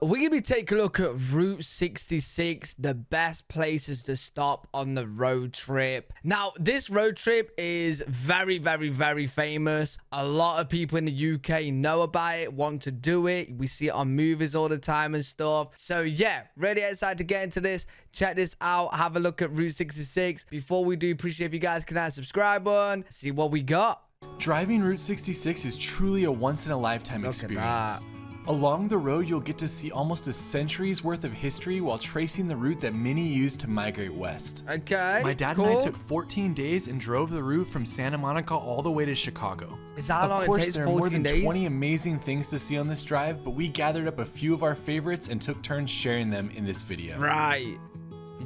We're going to be taking a look at Route 66, the best places to stop on the road trip. Now, this road trip is very, very, very famous. A lot of people in the UK know about it, want to do it. We see it on movies all the time and stuff. So yeah, really excited to get into this. Check this out. Have a look at Route 66. Before we do, appreciate if you guys can hit that subscribe button. See what we got. Driving Route 66 is truly a once-in-a-lifetime experience. Along the road, you'll get to see almost a century's worth of history while tracing the route that many used to migrate west. Okay, My dad and I took 14 days and drove the route from Santa Monica all the way to Chicago. Is that how long it takes? 14 days? Of course, there are more than 20 amazing things to see on this drive, but we gathered up a few of our favorites and took turns sharing them in this video. Right.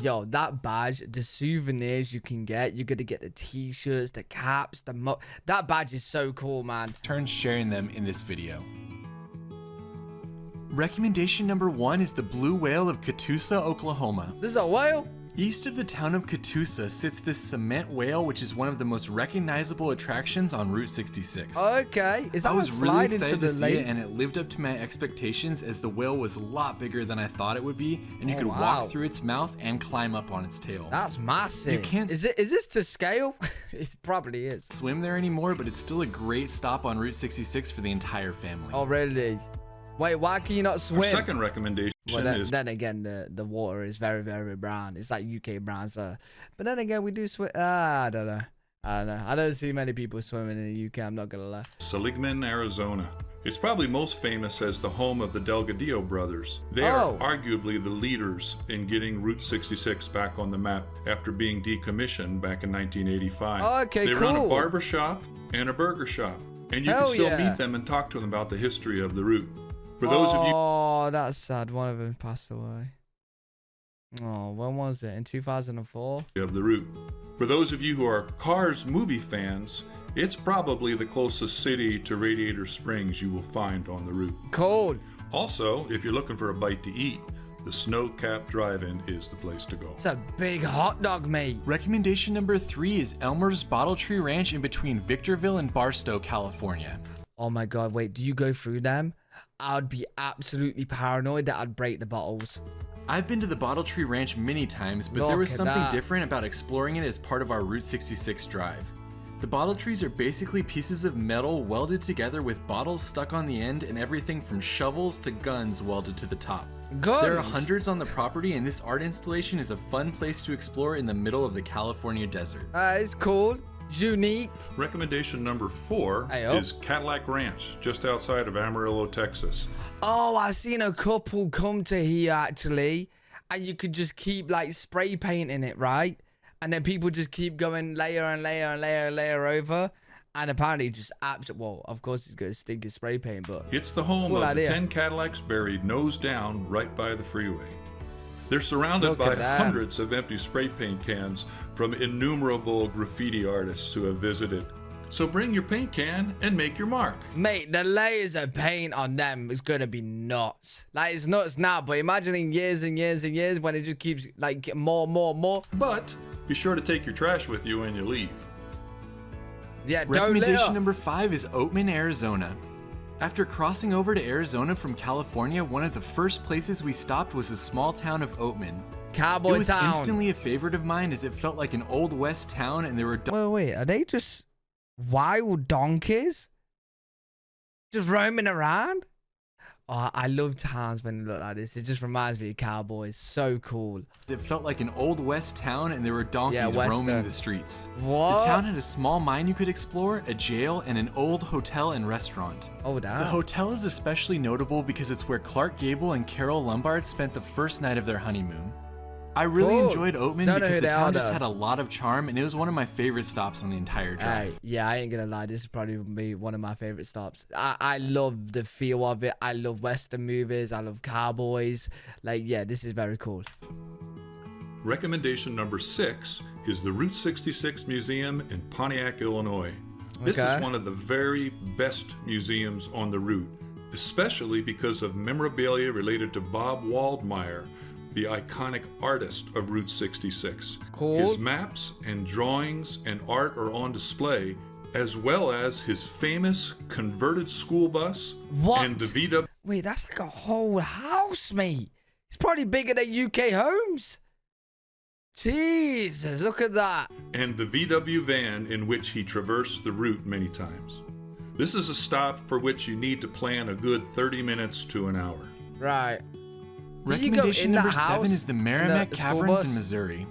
Yo, that badge, the souvenirs you can get, you're gonna get the t-shirts, the caps, that badge is so cool, man. Turns sharing them in this video. Recommendation number 1 is the Blue Whale of Catoosa, Oklahoma. This is a whale? East of the town of Catoosa sits this cement whale, which is one of the most recognizable attractions on Route 66. Okay, is that I was really excited to see lake? it, and it lived up to my expectations as the whale was a lot bigger than I thought it would be, and you could walk through its mouth and climb up on its tail. That's massive. You can't. Is this to scale? It probably is. Swim there anymore, but it's still a great stop on Route 66 for the entire family. Oh, really? Wait, why can you not swim? Our second recommendation is... Then again, the water is very, very brown. It's like UK brown, so... But then again, we do swim... I don't know. I don't see many people swimming in the UK, I'm not gonna lie. Seligman, Arizona. It's probably most famous as the home of the Delgadillo brothers. They are arguably the leaders in getting Route 66 back on the map after being decommissioned back in 1985. Okay, They run a barber shop and a burger shop, and you can still meet them and talk to them about the history of the route. For those of you... Oh, that's sad. One of them passed away. Oh, when was it? In 2004? Of the route. For those of you who are Cars movie fans, it's probably the closest city to Radiator Springs you will find on the route. Cool. Also, if you're looking for a bite to eat, the Snow Cap Drive-In is the place to go. It's a big hot dog, mate. Recommendation number 3 is Elmer's Bottle Tree Ranch in between Victorville and Barstow, California. Oh my god, wait, do you go through them? I would be absolutely paranoid that I'd break the bottles. I've been to the Bottle Tree Ranch many times, but there was something different about exploring it as part of our Route 66 drive. The bottle trees are basically pieces of metal welded together with bottles stuck on the end and everything from shovels to guns welded to the top. Guns? There are hundreds on the property, and this art installation is a fun place to explore in the middle of the California desert. It's cool. It's unique. Recommendation number 4 is Cadillac Ranch, just outside of Amarillo, Texas. Oh, I've seen a couple come to here actually, and you could just keep like spray painting it, right? And then people just keep going layer and layer and layer and layer over, and apparently just well, of course it's gonna stink of spray paint, but it's the home of the 10 Cadillacs buried nose down right by the freeway. They're surrounded by hundreds of empty spray paint cans from innumerable graffiti artists who have visited. So bring your paint can and make your mark. Mate, the layers of paint on them is gonna be nuts. Like, it's nuts now, but imagine in years and years and years when it just keeps like more. But be sure to take your trash with you when you leave. Yeah, Recommendation number 5 is Oatman, Arizona. After crossing over to Arizona from California, one of the first places we stopped was the small town of Oatman. Cowboy town. It was instantly a favorite of mine as it felt like an old west town, and there were... Wait, are they just wild donkeys? Just roaming around? Oh, I love towns when they look like this. It just reminds me of cowboys. So cool. It felt like an old west town, and there were donkeys roaming the streets. What? The town had a small mine you could explore, a jail, and an old hotel and restaurant. Oh, damn. The hotel is especially notable because it's where Clark Gable and Carol Lombard spent the first night of their honeymoon. I really enjoyed Oatman because the town just had a lot of charm, and it was one of my favorite stops on the entire drive. Yeah, I ain't gonna lie, this is probably be one of my favorite stops. I love the feel of it. I love Western movies. I love cowboys. Like, yeah, this is very cool. Recommendation number 6 is the Route 66 Museum in Pontiac, Illinois. This is one of the very best museums on the route, especially because of memorabilia related to Bob Waldmeyer, the iconic artist of Route 66. Cool. His maps and drawings and art are on display, as well as his famous converted school bus and the VW. Wait, that's like a whole house, mate. It's probably bigger than UK homes. Jesus, look at that. And the VW van in which he traversed the route many times. This is a stop for which you need to plan a good 30 minutes to an hour. Right. Recommendation number 7 is the Merrimack Caverns in Missouri.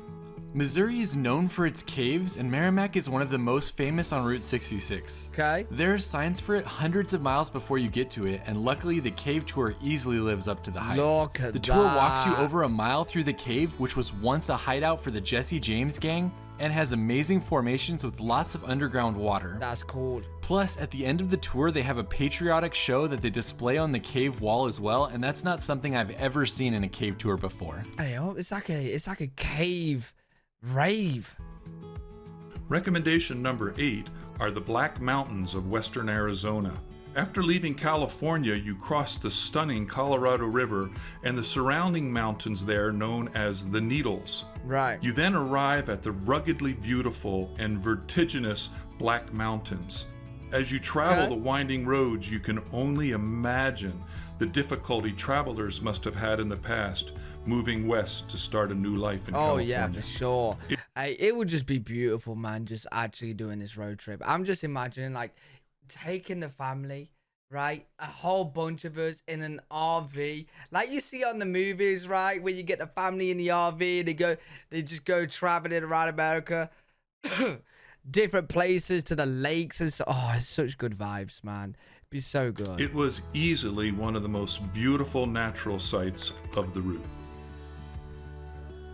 Missouri is known for its caves, and Merrimack is one of the most famous on Route 66. Okay. There are signs for it hundreds of miles before you get to it, and luckily the cave tour easily lives up to the hype. Look at the tour walks you over a mile through the cave, which was once a hideout for the Jesse James gang, and has amazing formations with lots of underground water. That's cool. Plus, at the end of the tour, they have a patriotic show that they display on the cave wall as well, and that's not something I've ever seen in a cave tour before. Hey, it's like a cave rave. Recommendation number 8 are the Black Mountains of western Arizona. After leaving California, you cross the stunning Colorado River and the surrounding mountains there known as the Needles. Right. You then arrive at the ruggedly beautiful and vertiginous Black Mountains. As you travel the winding roads, you can only imagine the difficulty travelers must have had in the past moving west to start a new life in California. Oh yeah, for sure. It would just be beautiful, man, just actually doing this road trip. I'm just imagining like taking the family, right? A whole bunch of us in an RV, like you see on the movies, right? Where you get the family in the RV, they just go traveling around America, different places to the lakes and so. Oh, it's such good vibes, man. It'd be so good. It was easily one of the most beautiful natural sights of the route.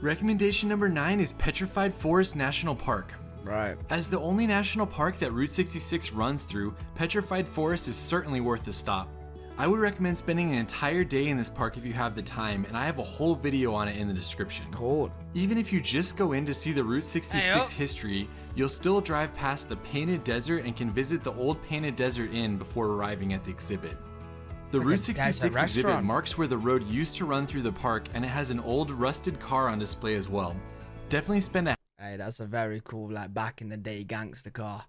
Recommendation number 9 is Petrified Forest National Park. Right. As the only national park that Route 66 runs through, Petrified Forest is certainly worth a stop. I would recommend spending an entire day in this park if you have the time, and I have a whole video on it in the description. Cool. Even if you just go in to see the Route 66 history, you'll still drive past the Painted Desert and can visit the old Painted Desert Inn before arriving at the exhibit. The Route 66 exhibit marks where the road used to run through the park, and it has an old rusted car on display as well. Definitely spend a... Hey, that's a very cool, like, back in the day gangster car.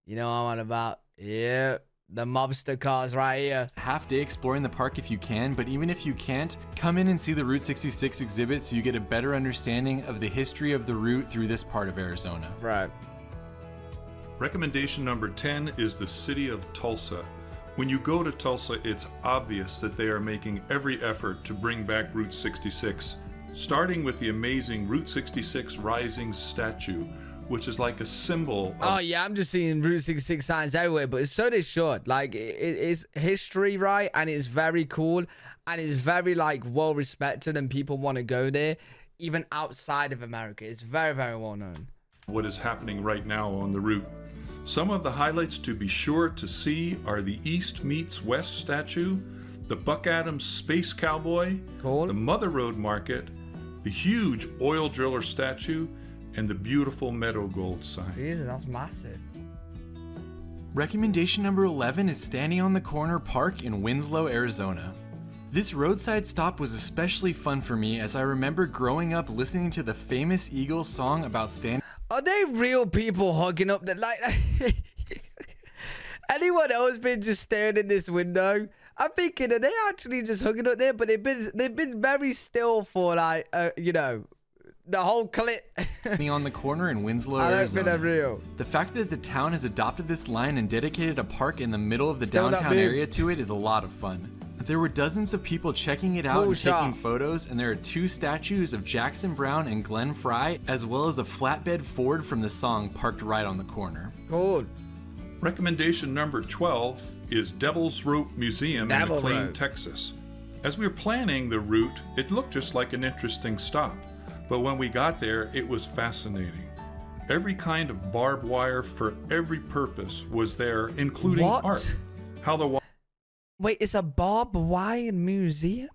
You know what I'm on about? Yeah, the mobster cars right here. Half day exploring the park if you can, but even if you can't, come in and see the Route 66 exhibit so you get a better understanding of the history of the route through this part of Arizona. Right. Recommendation number 10 is the city of Tulsa. When you go to Tulsa, it's obvious that they are making every effort to bring back Route 66, starting with the amazing Route 66 Rising statue, which is like a symbol of... Oh yeah, I'm just seeing Route 66 signs everywhere, but so they should. Like, it is history, right? And it's very cool, and it's very, like, well respected, and people want to go there, even outside of America. It's very, very well known. What is happening right now on the route. Some of the highlights to be sure to see are the East Meets West statue, the Buck Adams Space Cowboy, cool. The Mother Road Market, the huge oil driller statue, and the beautiful Meadow Gold sign. Jesus, that's massive. Recommendation number 11 is Standing on the Corner Park in Winslow, Arizona. This roadside stop was especially fun for me as I remember growing up listening to the famous Eagles song about standing. Are they real people hugging up that, like, anyone else been just staring in this window? I'm thinking, are they actually just hugging up there? But they've been very still for, like, you know, the whole clip. On the corner in Winslow, I don't Arizona. think they're real. The fact that the town has adopted this line and dedicated a park in the middle of the downtown area to it is a lot of fun. There were dozens of people checking it out and taking photos, and there are 2 statues of Jackson Browne and Glenn Frey, as well as a flatbed Ford from the song parked right on the corner. Cool. Recommendation number 12 is Devil's Rope Museum in McLean, Texas. As we were planning the route, it looked just like an interesting stop, but when we got there, it was fascinating. Every kind of barbed wire for every purpose was there, including art. How the Wait, it's a barbed wire museum?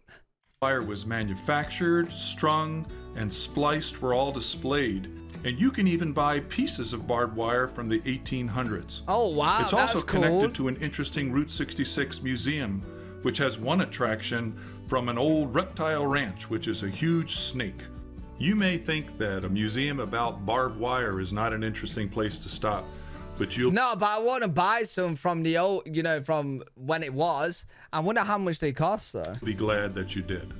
Wire was manufactured, strung, and spliced were all displayed. And you can even buy pieces of barbed wire from the 1800s. Oh, wow, it's that's also cool. connected to an interesting Route 66 museum, which has one attraction from an old reptile ranch, which is a huge snake. You may think that a museum about barbed wire is not an interesting place to stop, but you'll No, but I want to buy some from the old, you know, from when it was. I wonder how much they cost, though. be glad that you did.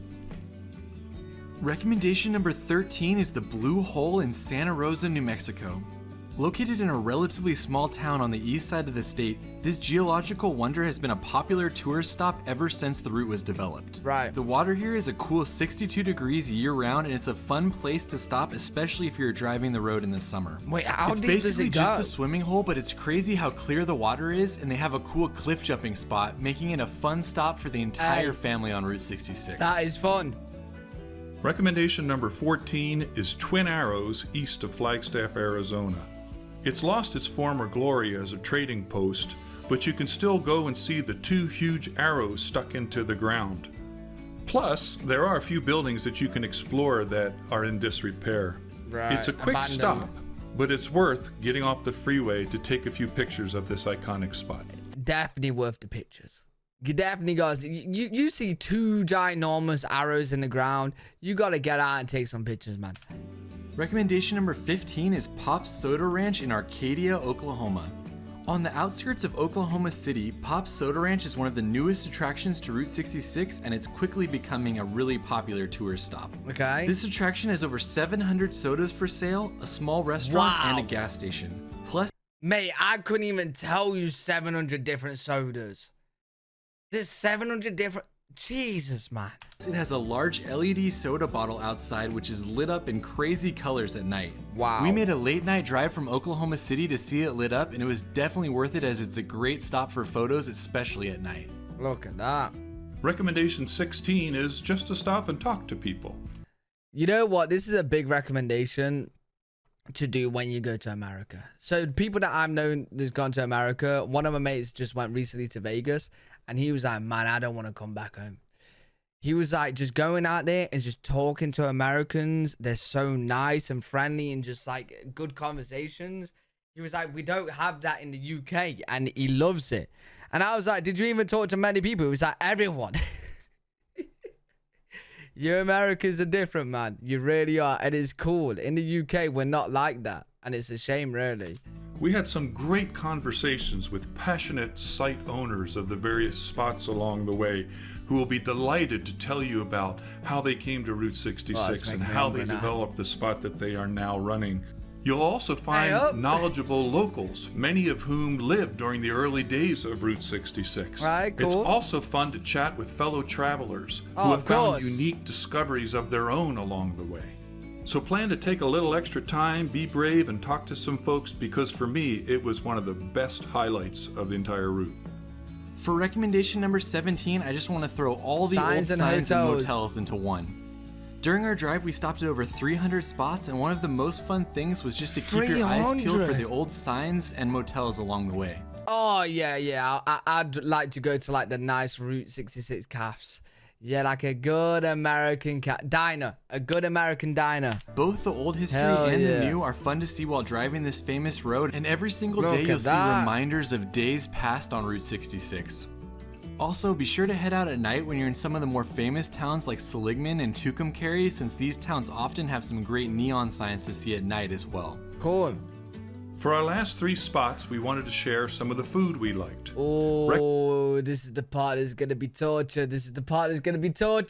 Recommendation number 13 is the Blue Hole in Santa Rosa, New Mexico. Located in a relatively small town on the east side of the state, this geological wonder has been a popular tourist stop ever since the route was developed. Right. The water here is a cool 62 degrees year-round, and it's a fun place to stop, especially if you're driving the road in the summer. Wait, how it's deep does basically it go? just a swimming hole, but it's crazy how clear the water is, and they have a cool cliff jumping spot, making it a fun stop for the entire family on Route 66. That is fun. Recommendation number 14 is Twin Arrows east of Flagstaff, Arizona. It's lost its former glory as a trading post, but you can still go and see the two huge arrows stuck into the ground. Plus, there are a few buildings that you can explore that are in disrepair. Right. It's a quick Abandoned. stop, but it's worth getting off the freeway to take a few pictures of this iconic spot. Definitely worth the pictures. You definitely guys, you see two ginormous arrows in the ground. You got to get out and take some pictures, man. Recommendation number 15 is Pop's Soda Ranch in Arcadia, Oklahoma. On the outskirts of Oklahoma City, Pop's Soda Ranch is one of the newest attractions to Route 66, and it's quickly becoming a really popular tourist stop. Okay. This attraction has over 700 sodas for sale, a small restaurant, Wow. and a gas station. Plus, Mate, I couldn't even tell you 700 different sodas. There's 700 different... Jesus, man. it has a large LED soda bottle outside, which is lit up in crazy colors at night. Wow. We made a late night drive from Oklahoma City to see it lit up, and it was definitely worth it as it's a great stop for photos, especially at night. Look at that. Recommendation 16 is just to stop and talk to people. You know what? This is a big recommendation to do when you go to America. So people that I've known that's gone to America, one of my mates just went recently to Vegas, and he was like, man, I don't want to come back home. He was like, just going out there and just talking to Americans. They're so nice and friendly and just like good conversations. He was like, we don't have that in the UK, and he loves it. And I was like, did you even talk to many people? He was like, everyone. You Americans are different, man. You really are. It is cool. In the UK, we're not like that. And it's a shame, really. We had some great conversations with passionate site owners of the various spots along the way who will be delighted to tell you about how they came to Route 66 and how they developed the spot that they are now running. You'll also find knowledgeable locals, many of whom lived during the early days of Route 66. Right, cool. It's also fun to chat with fellow travelers who have found unique discoveries of their own along the way. So plan to take a little extra time, be brave, and talk to some folks, because for me, it was one of the best highlights of the entire route. For recommendation number 17, I just want to throw all the old signs and motels into one. During our drive, we stopped at over 300 spots, and one of the most fun things was just to keep your eyes peeled for the old signs and motels along the way. Oh, yeah. I'd like to go to like the nice Route 66 cafes. Yeah, like a good American diner. A good American diner. Both the old history and the new are fun to see while driving this famous road, and every single day you'll see reminders of days past on Route 66. Also, be sure to head out at night when you're in some of the more famous towns like Seligman and Tucumcari, since these towns often have some great neon signs to see at night as well. Cool. For our last 3 spots, we wanted to share some of the food we liked. Oh, this is the part that's going to be torture.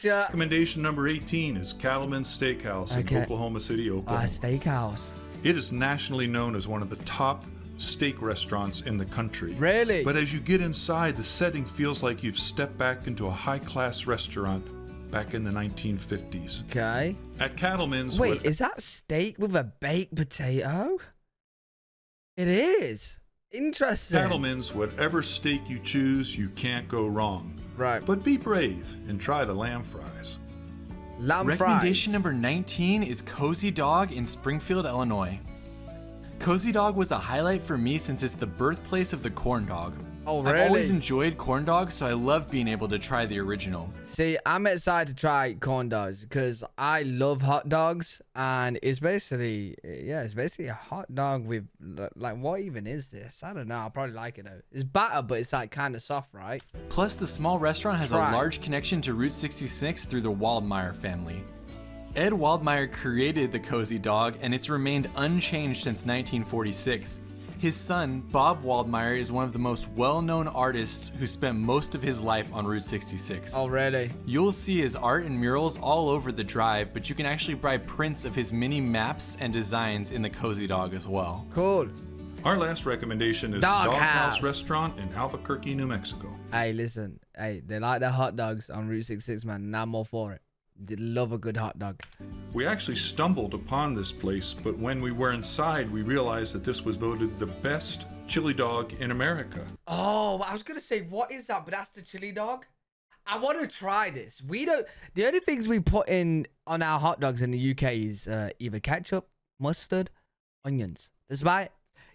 Recommendation number 18 is Cattleman's Steakhouse in Oklahoma City, Oklahoma. Steakhouse. It is nationally known as one of the top steak restaurants in the country. Really? But as you get inside, the setting feels like you've stepped back into a high-class restaurant back in the 1950s. Okay. At Cattleman's... Wait, is that steak with a baked potato? It is. Interesting. Cattleman's, whatever steak you choose, you can't go wrong. Right. But be brave and try the lamb fries. Recommendation number 19 is Cozy Dog in Springfield, Illinois. Cozy Dog was a highlight for me since it's the birthplace of the corn dog. Oh, really? I've always enjoyed corn dogs, so I love being able to try the original. See, I'm excited to try corn dogs because I love hot dogs, and it's basically a hot dog with, like, what even is this? I don't know. I'll probably like it though. It's batter, but it's like kind of soft, right? Plus, the small restaurant has a large connection to Route 66 through the Waldmeyer family. Ed Waldmeyer created the Cozy Dog, and it's remained unchanged since 1946. His son, Bob Waldmeyer, is one of the most well-known artists who spent most of his life on Route 66. Oh, really? You'll see his art and murals all over the drive, but you can actually buy prints of his mini maps and designs in the Cozy Dog as well. Cool. Our last recommendation is Dog the Dog House. House Restaurant in Albuquerque, New Mexico. Hey, listen. Hey, they like their hot dogs on Route 66, man. And I'm all for it. They love a good hot dog. We actually stumbled upon this place, but when we were inside, we realized that this was voted the best chili dog in America. Oh, I was going to say, what is that? But that's the chili dog. I want to try this. We don't. The only things we put in on our hot dogs in the UK is either ketchup, mustard, onions. That's about it.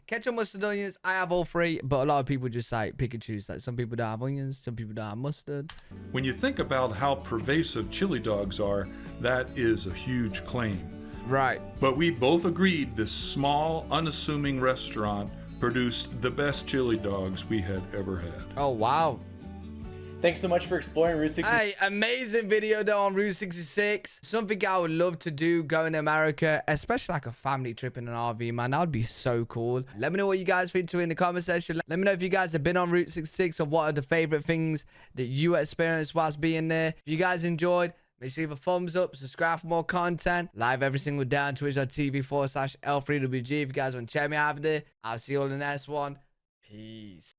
Ketchup, mustard, onions. I have all three, but a lot of people just like pick and choose. Like some people don't have onions, some people don't have mustard. When you think about how pervasive chili dogs are, that is a huge claim. Right. But we both agreed this small, unassuming restaurant produced the best chili dogs we had ever had. Oh, wow. Thanks so much for exploring Route 66. Hey, amazing video though on Route 66. Something I would love to do going to America, especially like a family trip in an RV, man. That would be so cool. Let me know what you guys think too in the comment section. Let me know if you guys have been on Route 66 or what are the favorite things that you experienced whilst being there. If you guys enjoyed, make sure you leave a thumbs up, subscribe for more content. Live every single day on twitch.tv/L3WG. If you guys want to check me out there, I'll see you all in the next one. Peace.